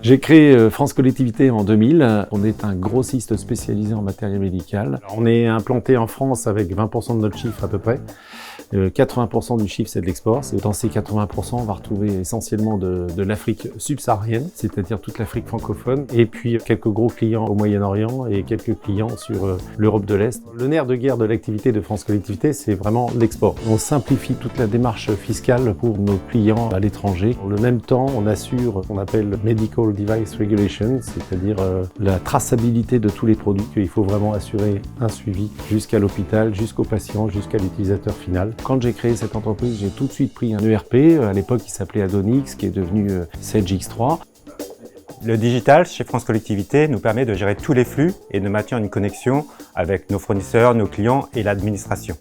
J'ai créé France Collectivité en 2000. On est un grossiste spécialisé en matériel médical. On est implanté en France avec 20% de notre chiffre à peu près. 80% du chiffre, c'est de l'export. Dans ces 80%, on va retrouver essentiellement de l'Afrique subsaharienne, c'est-à-dire toute l'Afrique francophone, et puis quelques gros clients au Moyen-Orient et quelques clients sur l'Europe de l'Est. Le nerf de guerre de l'activité de France Collectivité, c'est vraiment l'export. On simplifie toute la démarche fiscale pour nos clients à l'étranger. En le même temps, on assure ce qu'on appelle Medical Device Regulation, c'est-à-dire la traçabilité de tous les produits, qu'il faut vraiment assurer un suivi jusqu'à l'hôpital, jusqu'au patient, jusqu'à l'utilisateur final. Quand j'ai créé cette entreprise, j'ai tout de suite pris un ERP. À l'époque, il s'appelait Adonix, qui est devenu Sage X3. Le digital chez France Collectivité nous permet de gérer tous les flux et de maintenir une connexion avec nos fournisseurs, nos clients et l'administration.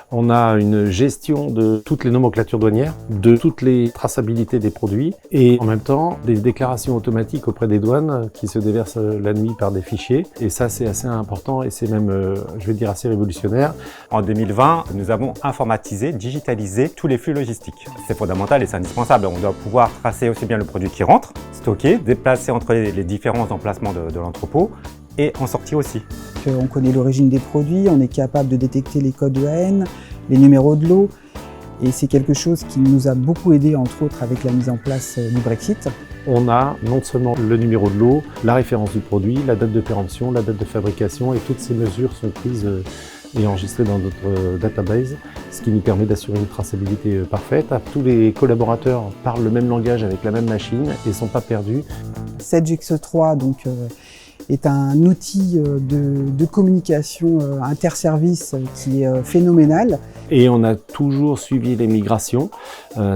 On a une gestion de toutes les nomenclatures douanières, de toutes les traçabilités des produits et en même temps des déclarations automatiques auprès des douanes qui se déversent la nuit par des fichiers. Et ça, c'est assez important et c'est même, je vais dire, assez révolutionnaire. En 2020, nous avons informatisé, digitalisé tous les flux logistiques. C'est fondamental et c'est indispensable. On doit pouvoir tracer aussi bien le produit qui rentre, stocker, déplacer entre les différents emplacements de l'entrepôt et en sortir aussi. On connaît l'origine des produits, on est capable de détecter les codes EAN, les numéros de lot, et c'est quelque chose qui nous a beaucoup aidé, entre autres, avec la mise en place du Brexit. On a non seulement le numéro de lot, la référence du produit, la date de péremption, la date de fabrication, et toutes ces mesures sont prises et enregistrées dans notre database, ce qui nous permet d'assurer une traçabilité parfaite. Tous les collaborateurs parlent le même langage avec la même machine et ne sont pas perdus. Sage X3, donc, est un outil de communication interservice qui est phénoménal. Et on a toujours suivi les migrations.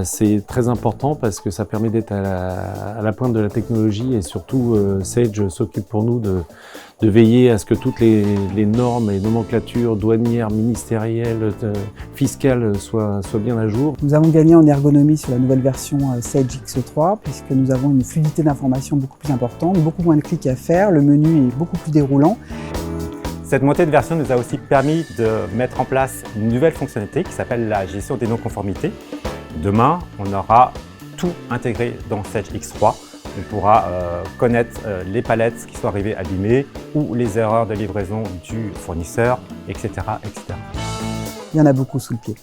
C'est très important parce que ça permet d'être à la pointe de la technologie et surtout Sage s'occupe pour nous de veiller à ce que toutes les normes et nomenclatures douanières, ministérielles, fiscales soient bien à jour. Nous avons gagné en ergonomie sur la nouvelle version Sage X3 puisque nous avons une fluidité d'information beaucoup plus importante, beaucoup moins de clics à faire, le menu est beaucoup plus déroulant. Cette montée de version nous a aussi permis de mettre en place une nouvelle fonctionnalité qui s'appelle la gestion des non-conformités. Demain, on aura tout intégré dans Sage X3. On pourra connaître les palettes qui sont arrivées abîmées ou les erreurs de livraison du fournisseur, etc., etc. Il y en a beaucoup sous le pied.